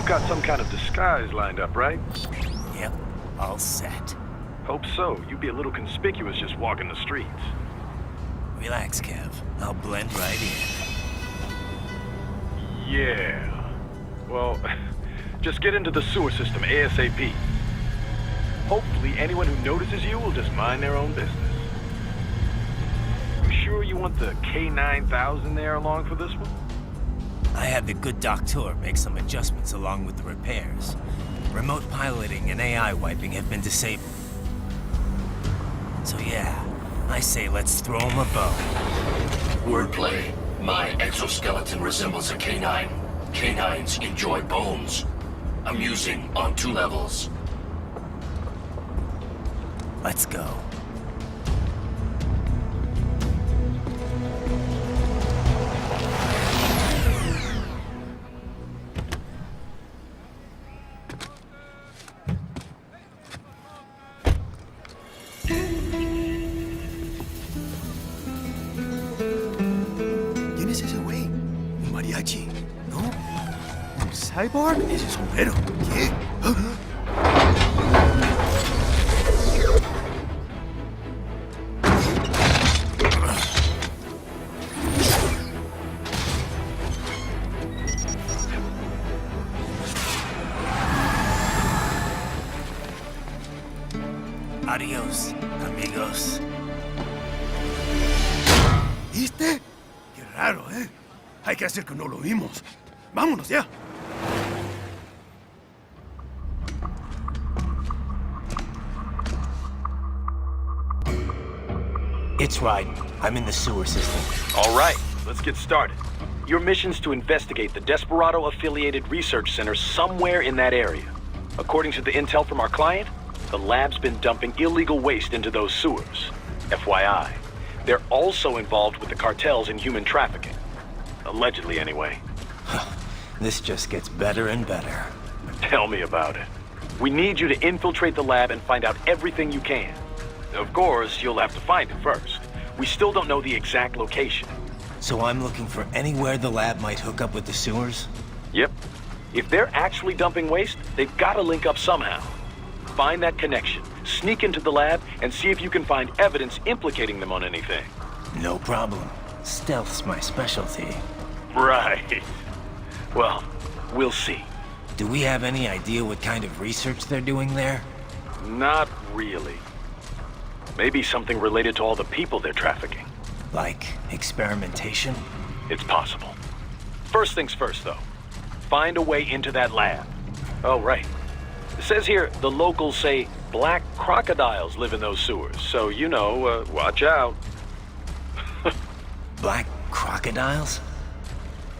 You've got some kind of disguise lined up, right? Yep, all set. Hope so. You'd be a little conspicuous just walking the streets. Relax, Kev. I'll blend right in. Yeah. Well, just get into the sewer system ASAP. Hopefully anyone who notices you will just mind their own business. You sure you want the K9000 there along for this one? I had the good doctor make some adjustments along with the repairs. Remote piloting and AI wiping have been disabled. So yeah, I say let's throw him a bone. Wordplay. My exoskeleton resembles a canine. Canines enjoy bones. Amusing on 2 levels. Let's go. ¿Quién es ese güey? ¿Un mariachi? ¿No? ¿Un cyborg? Ese sombrero. ¿Qué? Adiós, amigos. ¿Viste? Qué raro, ¿eh? Hay que hacer que no lo vimos. Vámonos ya. It's right. I'm in the sewer system. All right, let's get started. Your mission's to investigate the Desperado-affiliated research center somewhere in that area. According to the intel from our client, the lab's been dumping illegal waste into those sewers. FYI, they're also involved with the cartels in human trafficking. Allegedly, anyway. This just gets better and better. Tell me about it. We need you to infiltrate the lab and find out everything you can. Of course, you'll have to find it first. We still don't know the exact location. So I'm looking for anywhere the lab might hook up with the sewers? Yep. If they're actually dumping waste, they've got to link up somehow. Find that connection, sneak into the lab, and see if you can find evidence implicating them on anything. No problem. Stealth's my specialty. Right. Well, we'll see. Do we have any idea what kind of research they're doing there? Not really. Maybe something related to all the people they're trafficking. Like experimentation? It's possible. First things first, though. Find a way into that lab. Oh, right. It says here the locals say black crocodiles live in those sewers, so, you know, watch out. Black crocodiles?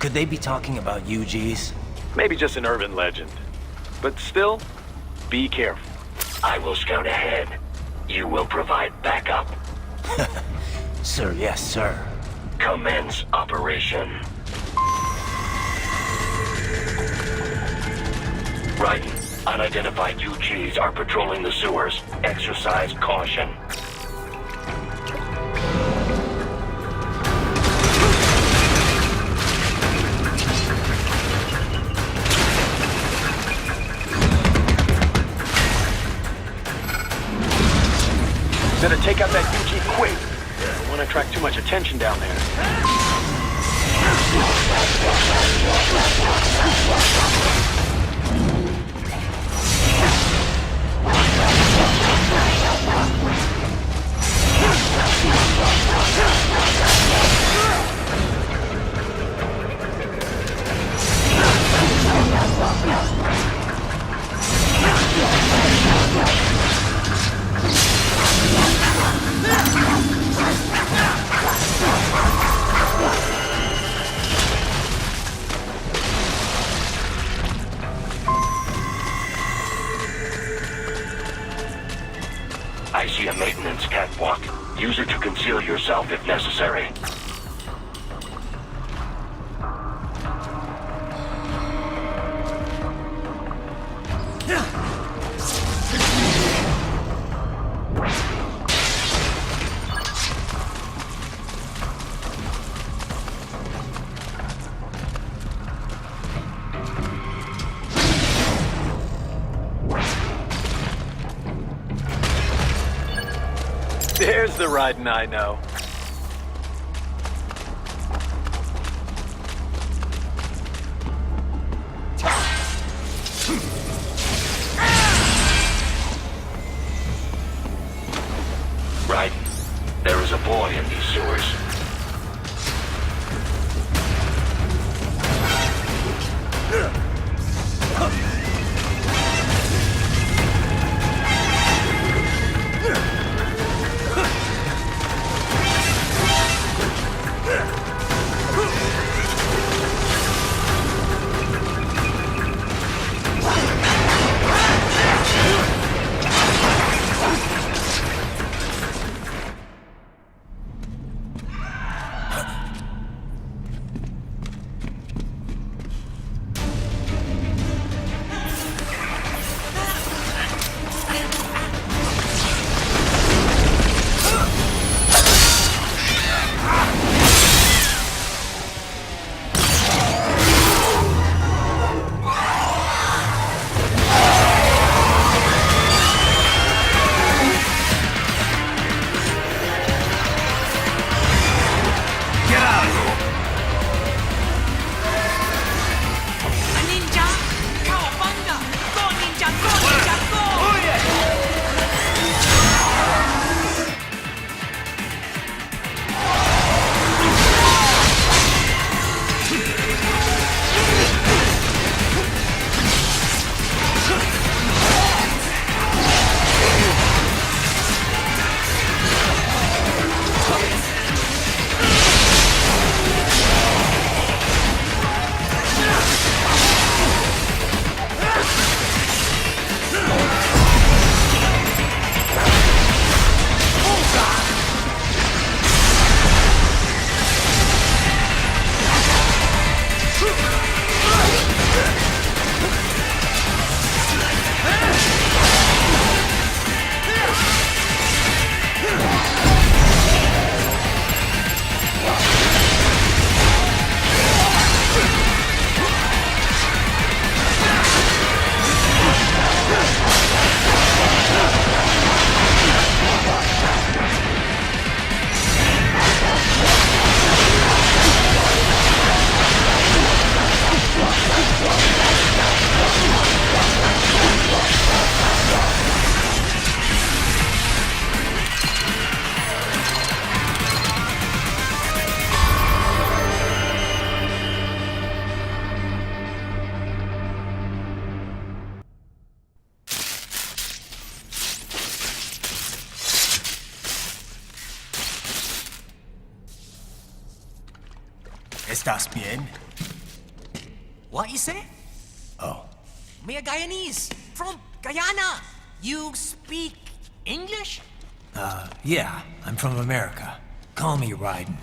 Could they be talking about UGs? Maybe just an urban legend. But still, be careful. I will scout ahead. You will provide backup. Sir, yes, sir. Commence operation. Right. Unidentified UGs are patrolling the sewers. Exercise caution. Better take out that UG quick. Don't want to attract too much attention down there. I see a maintenance catwalk. Use it to conceal yourself if necessary. There's the riding I know. Right. There is a boy in these sewers. ¿Estás bien? What you say? Oh, Me a Guyanese from Guyana. You speak English? yeah, I'm from America. Call me Raiden.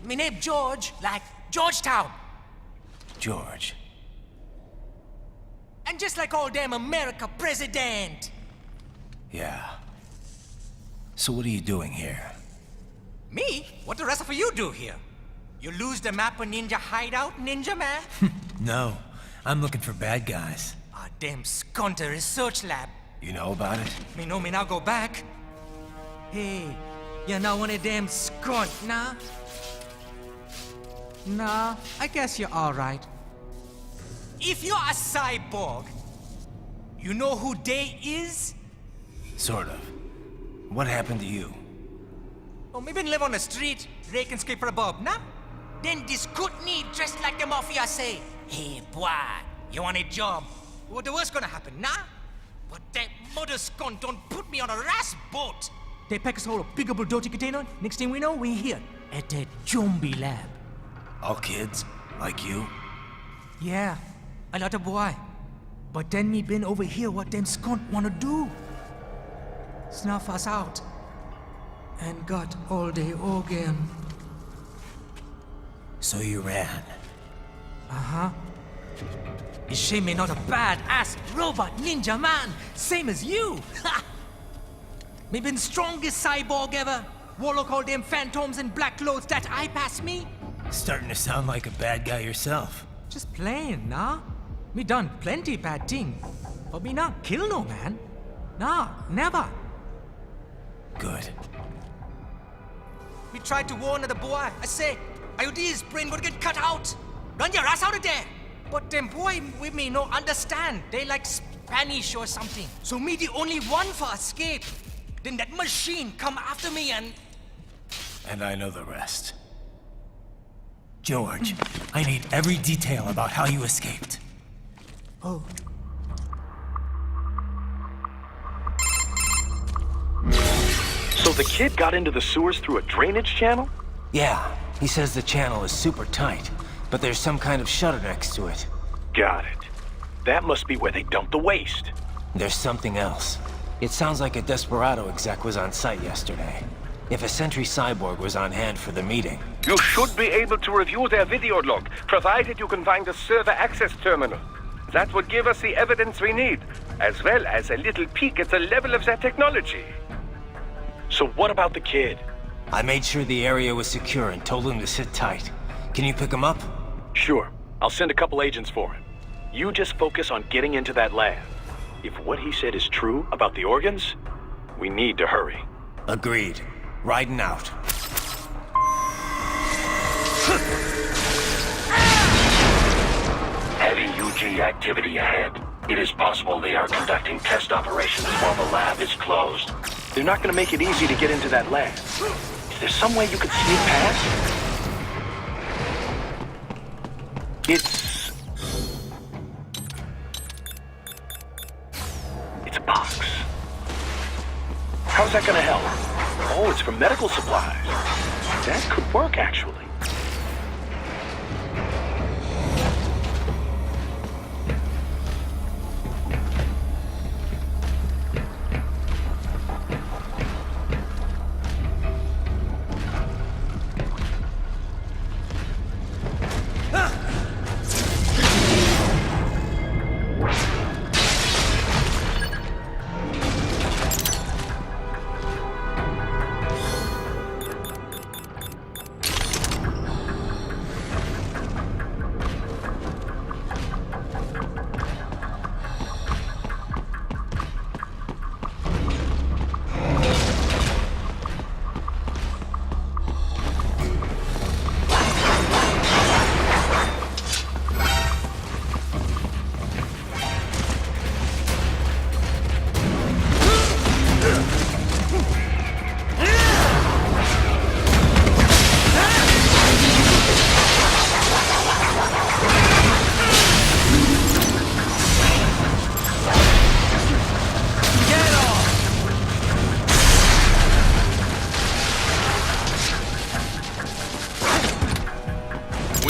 Me name George, like Georgetown. George. And just like all damn America president. Yeah. So what are you doing here? Me? What the rest of you do here? You lose the map of Ninja Hideout, Ninja Man? No, I'm looking for bad guys. Ah, damn Skunter research lab. You know about it? Me know me now go back. Hey, you're not one of them skunt, nah? Nah, I guess you're alright. If you're a cyborg, you know who they is? Sort of. What happened to you? Oh, maybe live on the street, rake and scrape for a bob, nah? Then this good need dressed like the mafia say, hey boy, you want a job? What the worst gonna happen, nah? But that mother scunt don't put me on a ras boat. They pack us whole a big old dirty container. Next thing we know, we're here at that zombie lab. All kids? Like you? Yeah, a lot of boy. But then me been over here what them scunt wanna do. Snuff us out. And got all day again. So you ran. Uh-huh. Is she me not a bad-ass robot ninja man, same as you? Ha! Me been strongest cyborg ever. Warlock all them phantoms in black clothes that eye pass me. Starting to sound like a bad guy yourself. Just plain, nah? Me done plenty bad thing. But me not kill no man. Nah, never. Good. We tried to warn the boy. I say, IOD's brain gonna get cut out. Run your ass out of there. But them boy with me no understand. They like Spanish or something. So me the only one for escape. Then that machine come after me and... And I know the rest. George, I need every detail about how you escaped. Oh. So the kid got into the sewers through a drainage channel? Yeah, he says the channel is super tight, but there's some kind of shutter next to it. Got it. That must be where they dumped the waste. There's something else. It sounds like a Desperado exec was on site yesterday. If a Sentry Cyborg was on hand for the meeting. You should be able to review their video log, provided you can find the server access terminal. That would give us the evidence we need, as well as a little peek at the level of their technology. So what about the kid? I made sure the area was secure and told him to sit tight. Can you pick him up? Sure. I'll send a couple agents for him. You just focus on getting into that lab. If what he said is true about the organs, we need to hurry. Agreed. Riding out. Heavy UG activity ahead. It is possible they are conducting test operations while the lab is closed. They're not gonna make it easy to get into that lab. Is there some way you could sneak past? It's a box. How's that gonna help? Oh, it's for medical supplies. That could work, actually.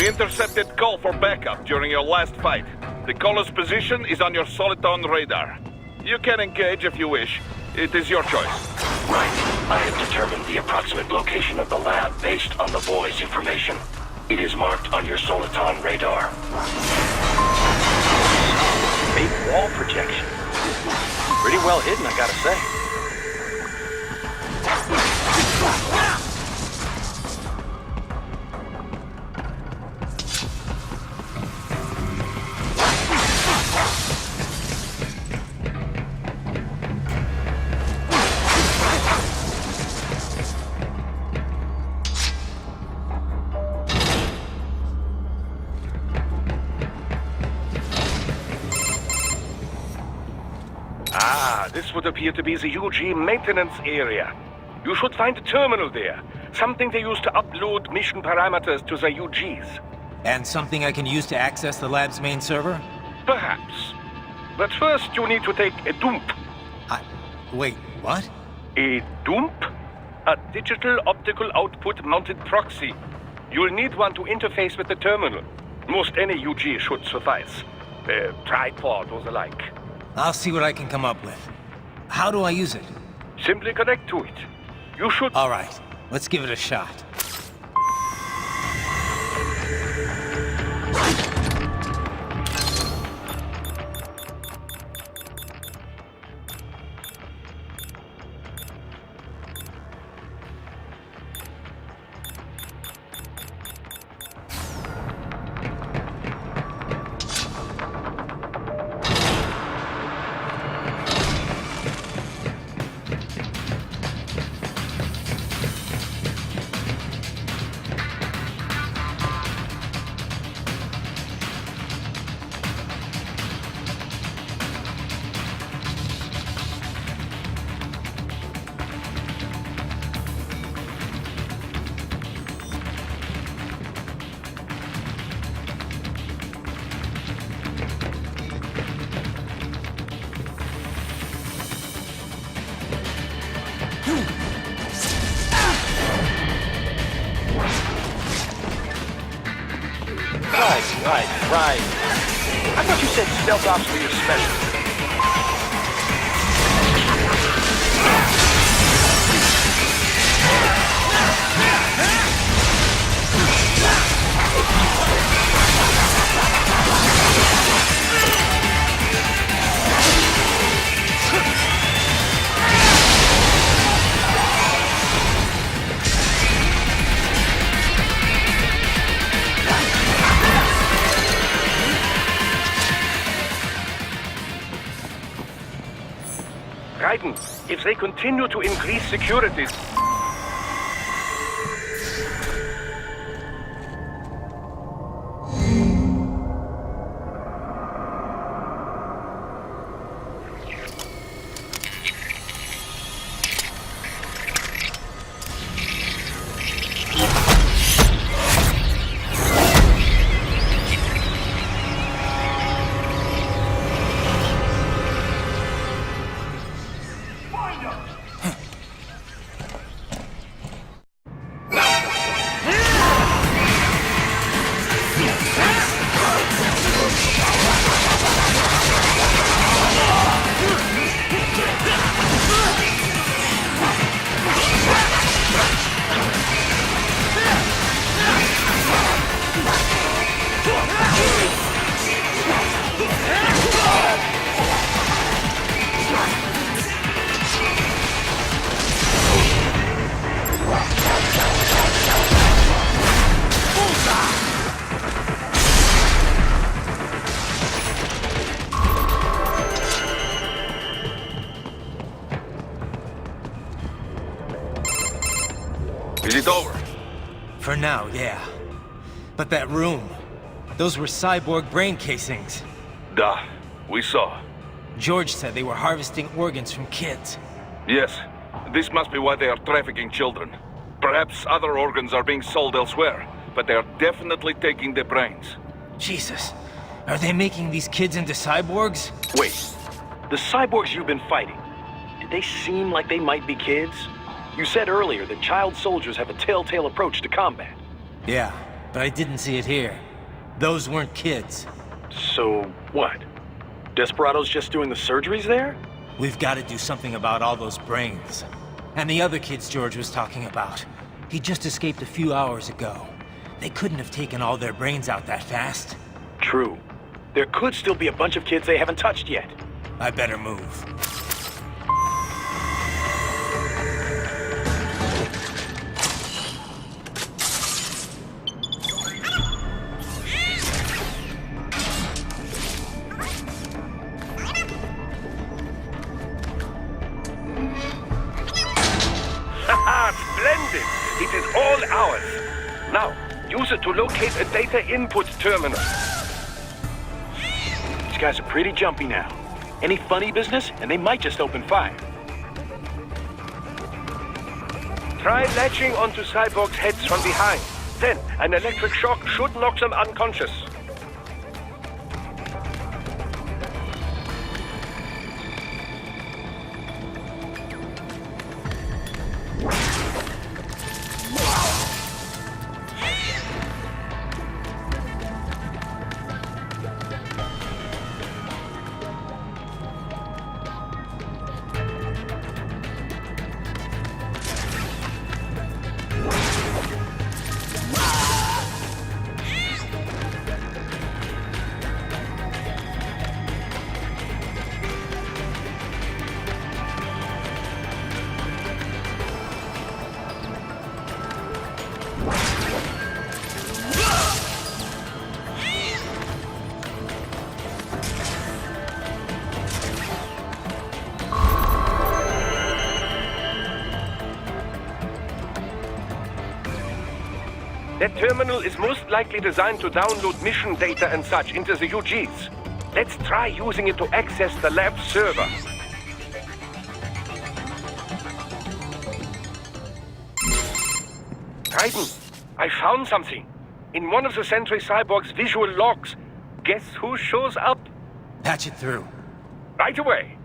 Intercepted call for backup during your last fight. The caller's position is on your Soliton radar. You can engage if you wish. It is your choice. Right. I have determined the approximate location of the lab based on the boy's information. It is marked on your Soliton radar. Fake wall projection. Pretty well hidden, I gotta say. This would appear to be the UG maintenance area. You should find a terminal there. Something they use to upload mission parameters to the UGs. And something I can use to access the lab's main server? Perhaps. But first you need to take a dump. Wait, what? A dump? A digital optical output mounted proxy. You'll need one to interface with the terminal. Most any UG should suffice. A tripod or the like. I'll see what I can come up with. How do I use it? Simply connect to it. You should... All right, let's give it a shot. Right. I thought you said stealth ops were your specialty. Raiden, if they continue to increase security... Is it over? For now, yeah. But that room, those were cyborg brain casings. Duh, we saw. George said they were harvesting organs from kids. Yes, this must be why they are trafficking children. Perhaps other organs are being sold elsewhere, but they are definitely taking their brains. Jesus, are they making these kids into cyborgs? Wait, the cyborgs you've been fighting, did they seem like they might be kids? You said earlier that child soldiers have a telltale approach to combat. Yeah, but I didn't see it here. Those weren't kids. So, what? Desperado's just doing the surgeries there? We've got to do something about all those brains. And the other kids George was talking about. He just escaped a few hours ago. They couldn't have taken all their brains out that fast. True. There could still be a bunch of kids they haven't touched yet. I better move. Splendid! It is all ours. Now, use it to locate a data input terminal. These guys are pretty jumpy now. Any funny business, and they might just open fire. Try latching onto cyborgs' heads from behind. Then, an electric shock should knock them unconscious. That terminal is most likely designed to download mission data and such into the UGs. Let's try using it to access the lab server. Raiden, I found something. In one of the Sentry Cyborg's visual logs. Guess who shows up? Patch it through. Right away.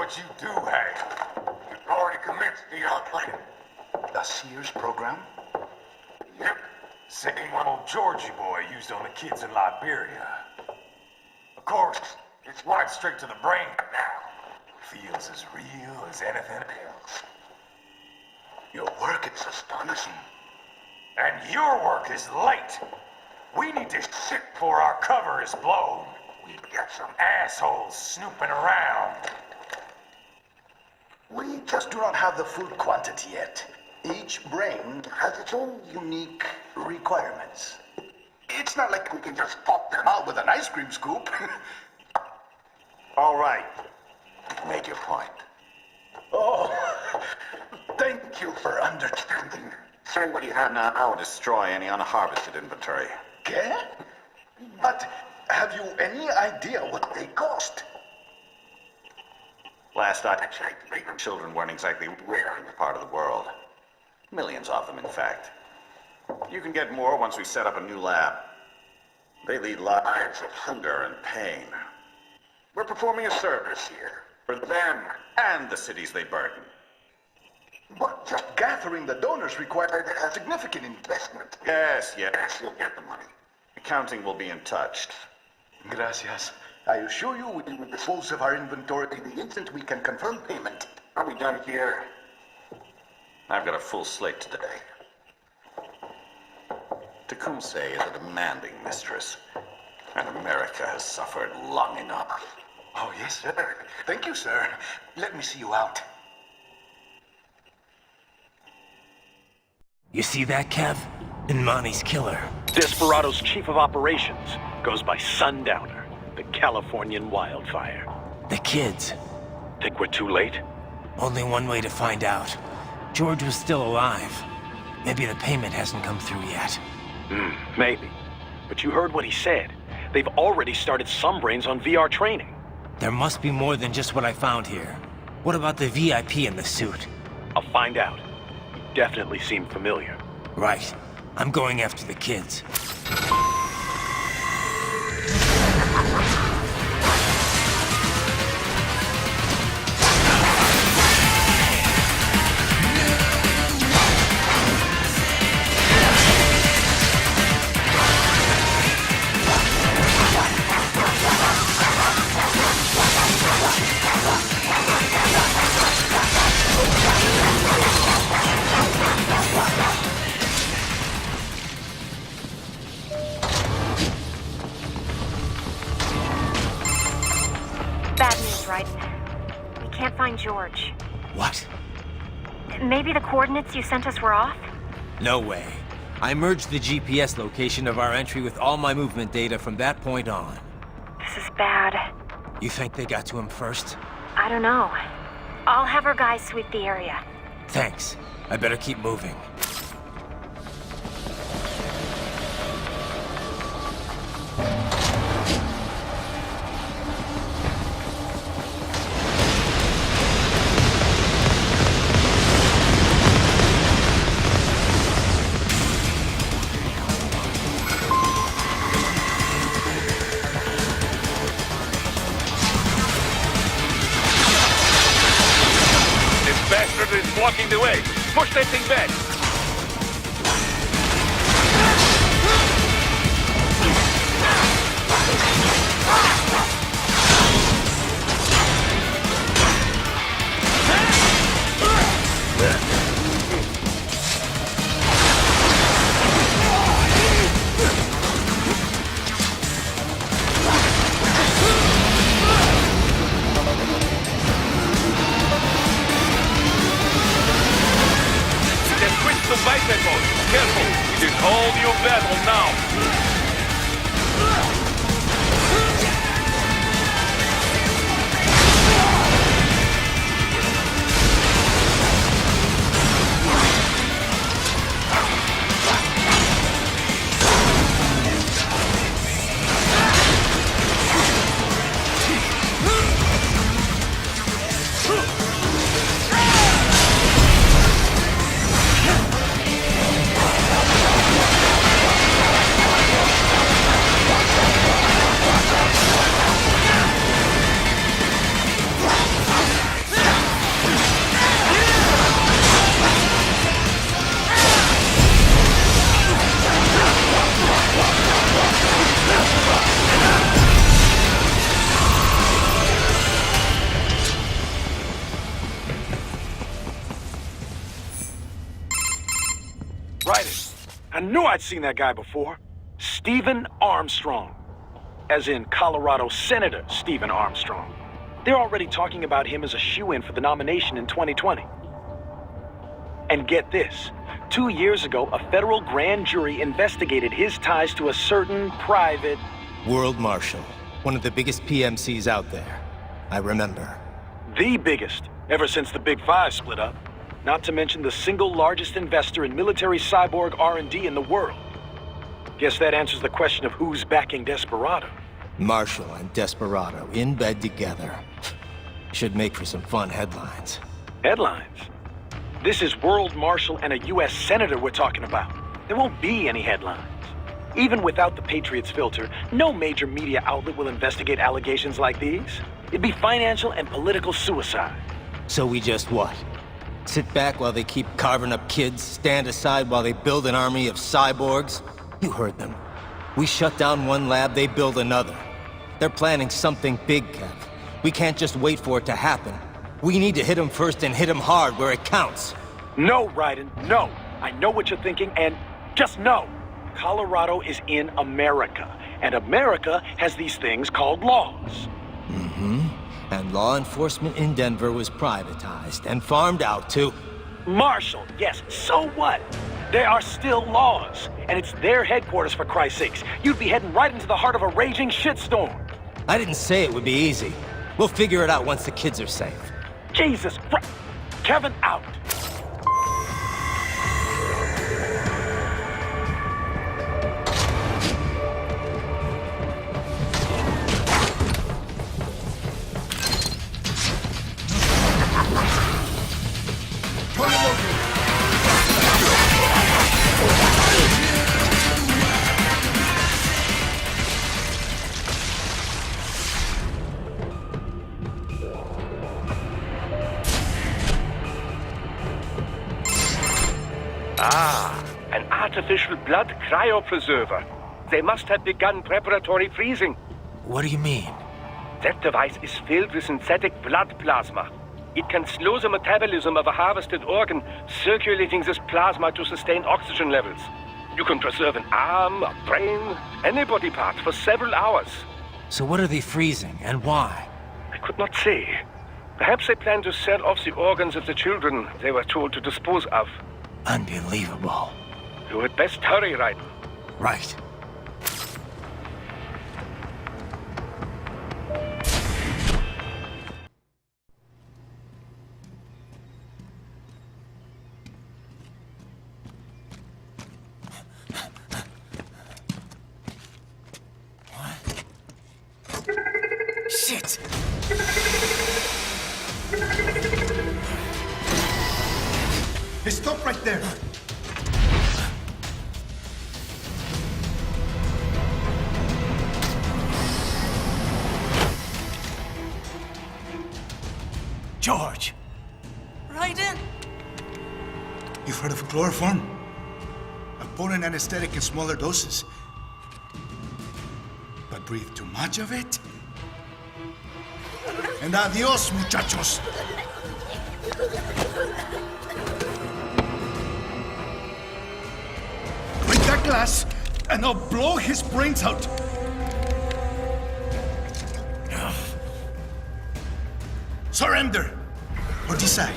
what you do, Hank. You've already commenced the plan. The Sears program? Yep. Same one old Georgie boy used on the kids in Liberia. Of course, it's right straight to the brain now. Feels as real as anything else. Your work is astonishing. And your work is late. We need to shit before our cover is blown. We've got some assholes snooping around. We just do not have the full quantity yet. Each brain has its own unique requirements. It's not like we can just pop them out with an ice cream scoop. All right. Make your point. Oh, thank you for understanding. Say what you have now. I'll destroy any unharvested inventory. Okay? But have you any idea what they cost? Last I checked, children weren't exactly rare in the part of the world. Millions of them, in fact. You can get more once we set up a new lab. They lead lives of hunger and pain. We're performing a service here. For them and the cities they burden. But just gathering the donors required a significant investment. Yes, you'll get the money. Accounting will be in touch. Gracias. I assure you we will dispose of our inventory the instant we can confirm payment. Are we done here? I've got a full slate today. Tecumseh is a demanding mistress, and America has suffered long enough. Oh, yes, sir. Thank you, sir. Let me see you out. You see that, Kev? Inmani's killer. Desperado's chief of operations goes by Sundowner, the Californian wildfire. The kids. Think we're too late? Only one way to find out. George was still alive. Maybe the payment hasn't come through yet. Maybe. But you heard what he said. They've already started some brains on VR training. There must be more than just what I found here. What about the VIP in the suit? I'll find out. He definitely seemed familiar. Right. I'm going after the kids. George. What? Maybe the coordinates you sent us were off? No way. I merged the GPS location of our entry with all my movement data from that point on. This is bad. You think they got to him first? I don't know. I'll have our guys sweep the area. Thanks. I better keep moving. Blocking the way. Push that thing back. Careful! It is all your battle now! Right. I knew I'd seen that guy before. Stephen Armstrong. As in Colorado Senator Stephen Armstrong. They're already talking about him as a shoo-in for the nomination in 2020. And get this. 2 years ago, a federal grand jury investigated his ties to a certain private... World Marshal. One of the biggest PMCs out there. I remember. The biggest, ever since the Big Five split up. Not to mention the single largest investor in military cyborg R&D in the world. Guess that answers the question of who's backing Desperado. Marshall and Desperado in bed together. Should make for some fun headlines. Headlines? This is World Marshal and a U.S. Senator we're talking about. There won't be any headlines. Even without the Patriots filter, no major media outlet will investigate allegations like these. It'd be financial and political suicide. So we just what? Sit back while they keep carving up kids, stand aside while they build an army of cyborgs? You heard them. We shut down one lab, they build another. They're planning something big, Kev. We can't just wait for it to happen. We need to hit them first and hit them hard where it counts. No, Raiden, no. I know what you're thinking, and just no. Colorado is in America, and America has these things called laws. Mm-hmm. And law enforcement in Denver was privatized and farmed out to... Marshall, yes, so what? There are still laws, and it's their headquarters, for Christ's sakes. You'd be heading right into the heart of a raging shitstorm. I didn't say it would be easy. We'll figure it out once the kids are safe. Jesus Christ. Kevin, out. An artificial blood cryopreserver. They must have begun preparatory freezing. What do you mean? That device is filled with synthetic blood plasma. It can slow the metabolism of a harvested organ, circulating this plasma to sustain oxygen levels. You can preserve an arm, a brain, any body part for several hours. So what are they freezing, and why? I could not say. Perhaps they plan to sell off the organs of the children they were told to dispose of. Unbelievable. You had best hurry, Raiden. Right. Shit! Hey, stop right there! George! Raiden! You've heard of chloroform? A potent anesthetic in smaller doses. But breathe too much of it? And adios, muchachos! Break that glass, and I'll blow his brains out! Surrender! Or decide,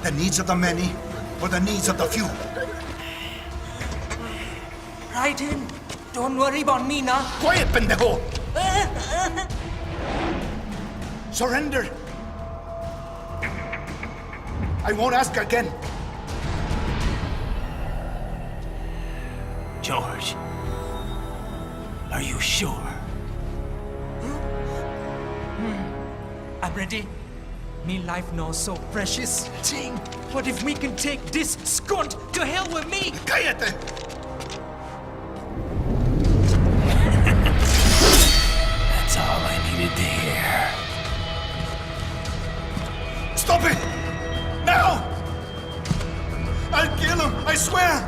the needs of the many, or the needs of the few. Raiden, don't worry about me now. Quiet, pendejo! Surrender! I won't ask again. George, are you sure? I'm ready. Me life now so precious. Ting, what if we can take this skunt to hell with me? Cállate! That's all I needed to hear. Stop it! Now! I'll kill him, I swear!